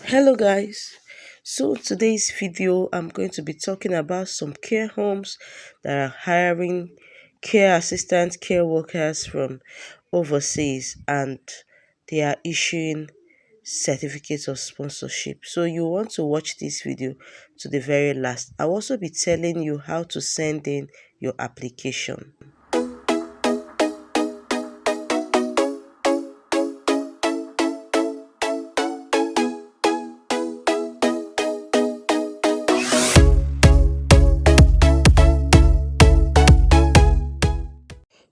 Hello guys. So today's video I'm going to be talking about some care homes that are hiring care assistants, care workers from overseas, and they are issuing certificates of sponsorship. So you want to watch this video to the very last. I'll also be telling you how to send in your application.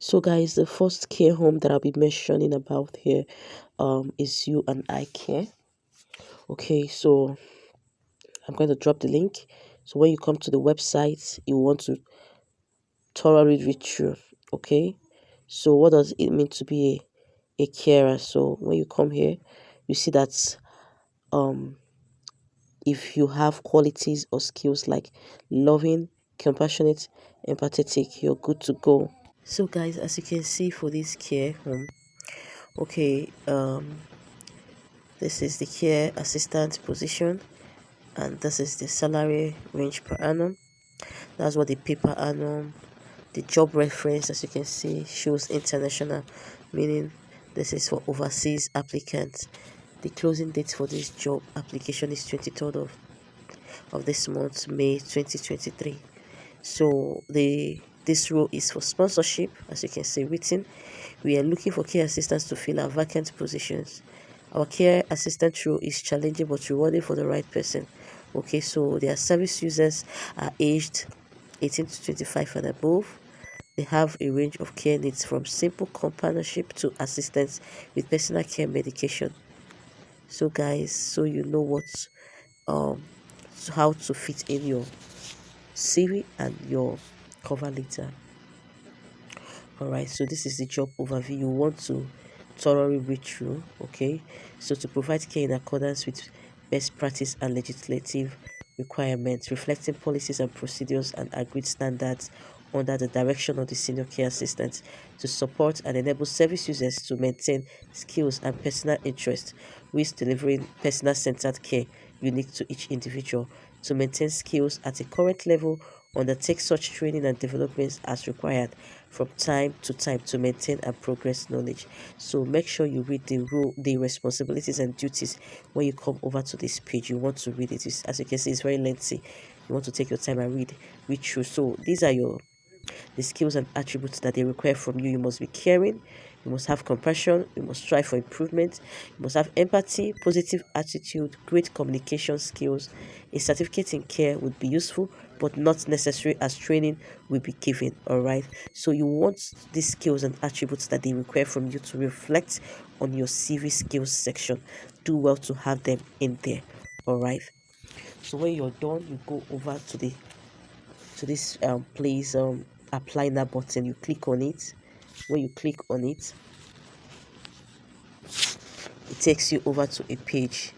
So guys, the first care home that I'll be mentioning about here is You and I Care. Okay, so I'm going to drop the link. So when you come to the website, you want to thoroughly read through. Okay, so what does it mean to be a carer? So when you come here, you see that um if you have qualities or skills like loving, compassionate, empathetic, you're good to go. So guys, as you can see for this care home, okay, this is the care assistant position, and this is the salary range per annum. That's what the pay per annum. The job reference, as you can see, shows international, meaning this is for overseas applicants. The closing date for this job application is 23rd of this month, May 2023. So this role is for sponsorship, as you can see written. We are looking for care assistants to fill our vacant positions. Our care assistant role is challenging but rewarding for the right person. Okay, so their service users are aged 18 to 25 and above. They have a range of care needs from simple companionship to assistance with personal care medication. So guys, so you know um how to fit in your CV and your cover letter. Alright, so this is the job overview. You want to thoroughly read through. Okay, so to provide care in accordance with best practice and legislative requirements, reflecting policies and procedures and agreed standards under the direction of the senior care assistant, to support and enable service users to maintain skills and personal interest with delivering personal-centered care unique to each individual, to maintain skills at a current level, undertake such training and developments as required from time to time to maintain and progress knowledge. So make sure you read the rule, the responsibilities and duties when you come over to this page. You want to read it. As you can see, it's very lengthy. You want to take your time and read through. So these are the skills and attributes that they require from you. You must be caring, you must have compassion, you must strive for improvement, you must have empathy, positive attitude, great communication skills. A certificate in care would be useful, but not necessary, as training will be given. All right, so you want these skills and attributes that they require from you to reflect on your CV skills section. Do well to have them in there. All right, so when you're done, you go over to this place, apply that button. You click on it. When you click on it, it takes you over to a page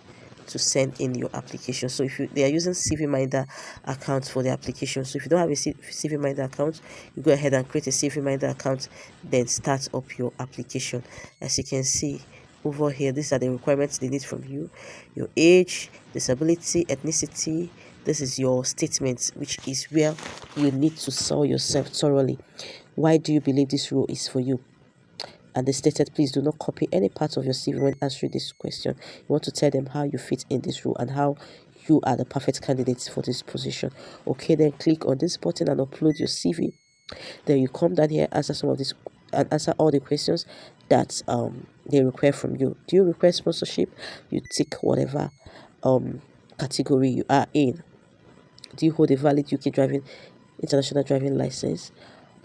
to send in your application. So if they are using CV Minder account for the application, so if you don't have a CV Minder account, you go ahead and create a CV Minder account, then start up your application. As you can see over here, these are the requirements they need from you: your age, disability, ethnicity. This is your statement, which is where you need to sell yourself thoroughly. Why do you believe this role is for you? And they stated, please do not copy any part of your CV when answering this question. You want to tell them how you fit in this role and how you are the perfect candidate for this position. Okay, then click on this button and upload your CV. Then you come down here, answer some of this, and answer all the questions that they require from you. Do you require sponsorship? You tick whatever category you are in. Do you hold a valid UK international driving license?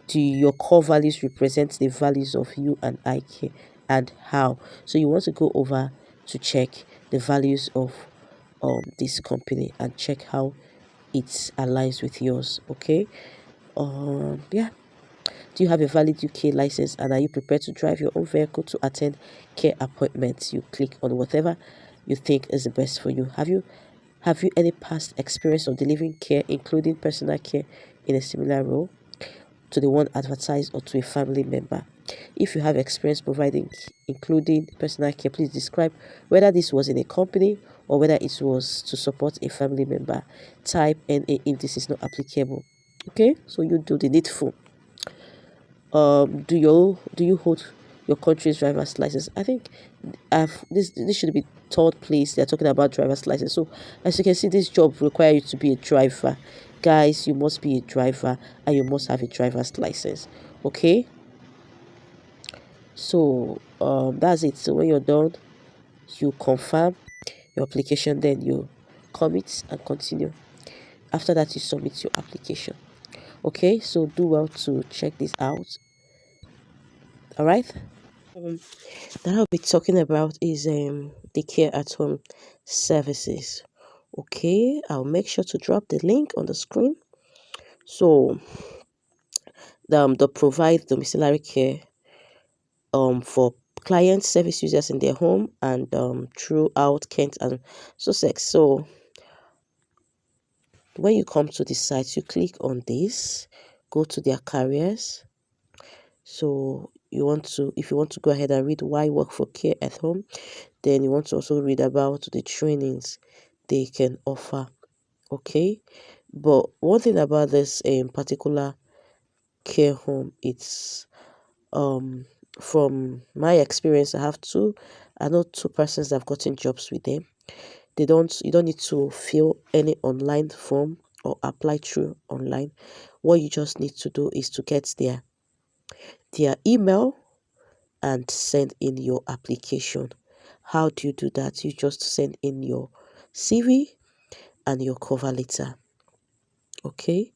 Do your core values represent the values of You and I Care, and how? So you want to go over to check the values of this company and check how it aligns with yours. Okay. Yeah. Do you have a valid UK license, and are you prepared to drive your own vehicle to attend care appointments? You click on whatever you think is the best for you. Have you any past experience of delivering care, including personal care, in a similar role to the one advertised, or to a family member? If you have experience providing, including personal care, please describe whether this was in a company or whether it was to support a family member. Type NA if this is not applicable. Okay, so you do the needful. Do you hold your country's driver's license? I think this should be third place. They're talking about driver's license. So as you can see, this job require you to be a driver. Guys, you must be a driver and you must have a driver's license. Okay, so that's it. So when you're done, you confirm your application, then you commit and continue. After that, you submit your application. Okay, so do well to check this out. All right. That I'll be talking about is the care at home services. Okay, I'll make sure to drop the link on the screen. So they provide domiciliary care for client service users in their home and throughout Kent and Sussex. So when you come to the site, you click on this, go to their careers. So if you want to go ahead and read why work for care at home, then you want to also read about the trainings they can offer. Okay, but one thing about this particular care home, it's from my experience, I know two persons that have gotten jobs with them. You don't need to fill any online form or apply through online. What you just need to do is to get their email and send in your application. How do you do that? You just send in your CV and your cover letter. Okay,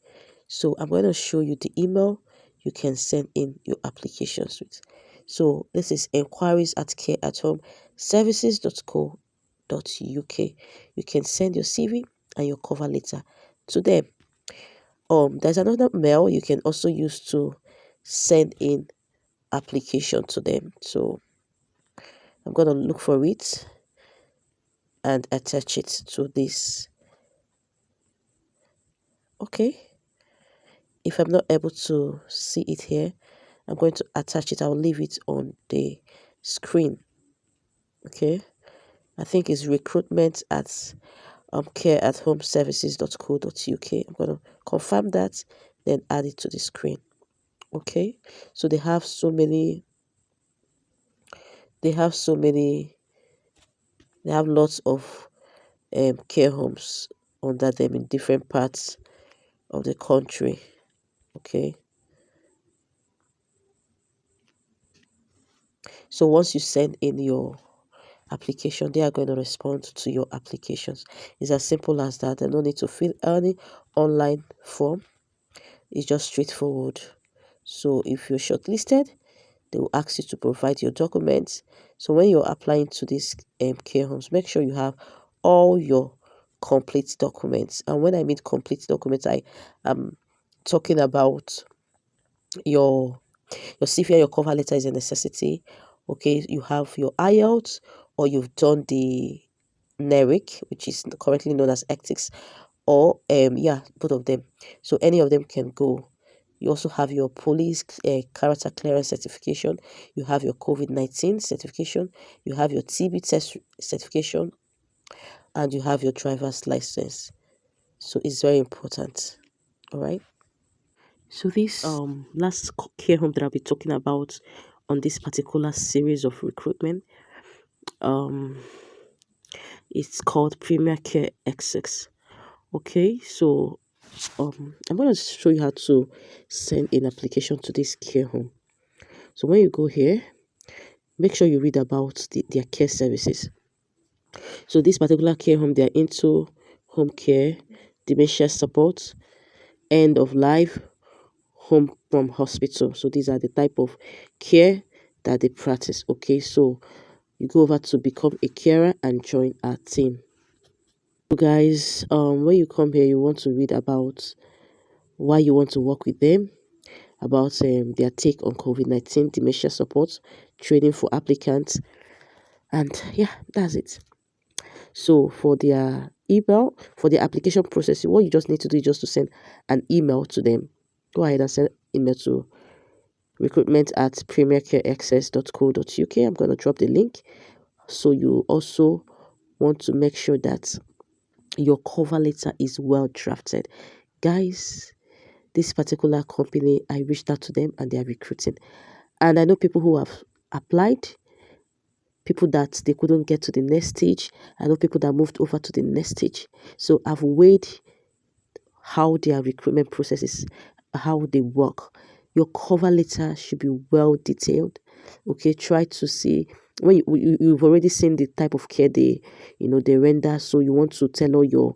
so I'm going to show you the email you can send in your applications with. So this is enquiries at careathome services.co.uk. You can send your CV and your cover letter to them. There's another mail you can also use to send in application to them. So I'm going to look for it and attach it to this. Okay, if I'm not able to see it here, I'm going to attach it. I'll leave it on the screen. Okay, I think it's recruitment at careathomeservices.co.uk. I'm going to confirm that, then add it to the screen. Okay, so they have so many they have lots of care homes under them in different parts of the country. Okay, so once you send in your application, they are going to respond to your applications. It's as simple as that. They don't need to fill any online form. It's just straightforward. So if you're shortlisted, they will ask you to provide your documents. So when you're applying to these care homes, make sure you have all your complete documents. And when I mean complete documents, I am talking about your CV and your cover letter is a necessity. Okay, you have your IELTS or you've done the NERIC, which is currently known as ethics, or yeah, both of them. So any of them can go. You also have your police character clearance certification. You have your COVID-19 certification. You have your TB test certification, and you have your driver's license. So it's very important. All right. So this last care home that I'll be talking about on this particular series of recruitment, um, it's called Premier Care X6. Okay, so I'm going to show you how to send an application to this care home. So when you go here, make sure you read about their care services. So this particular care home, they're into home care, dementia support, end of life, home from hospital. So these are the type of care that they practice. Okay, so you go over to become a carer and join our team. So guys, when you come here, you want to read about why you want to work with them, about their take on COVID-19 dementia support, training for applicants, and yeah, that's it. So for their email, for the application process, what you just need to do is just to send an email to them. Go ahead and send email to recruitment at premiercareaccess.co.uk. I'm going to drop the link. So you also want to make sure that your cover letter is well drafted. Guys, this particular company, I reached out to them and they are recruiting. And I know people who have applied, people that they couldn't get to the next stage. I know people that moved over to the next stage. So I've weighed how their recruitment processes, how they work. Your cover letter should be well detailed. Okay, try to see when you've already seen the type of care they render. So you want to tailor your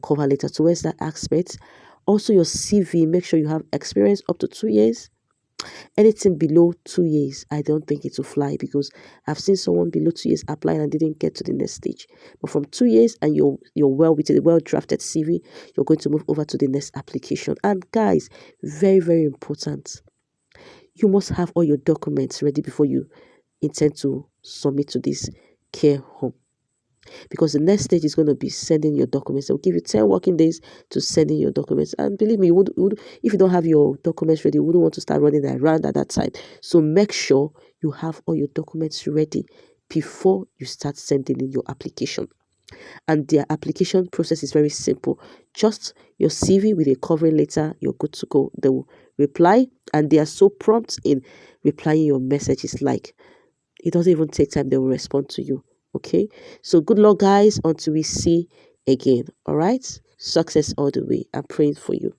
cover letter towards that aspect. Also, your CV, make sure you have experience up to 2 years. Anything below 2 years, I don't think it will fly, because I've seen someone below 2 years applying and didn't get to the next stage. But from 2 years and you're well with a well drafted CV, you're going to move over to the next application. And guys, very, very important, you must have all your documents ready before you intend to submit to this care home, because the next stage is going to be sending your documents. They'll give you 10 working days to send in your documents. And believe me, if you don't have your documents ready, you wouldn't want to start running around at that time. So make sure you have all your documents ready before you start sending in your application. And their application process is very simple. Just your CV with a covering letter, you're good to go. They will reply, and they are so prompt in replying your messages, like it doesn't even take time, they will respond to you. Okay, so good luck, guys, until we see again. All right, success all the way. I'm praying for you.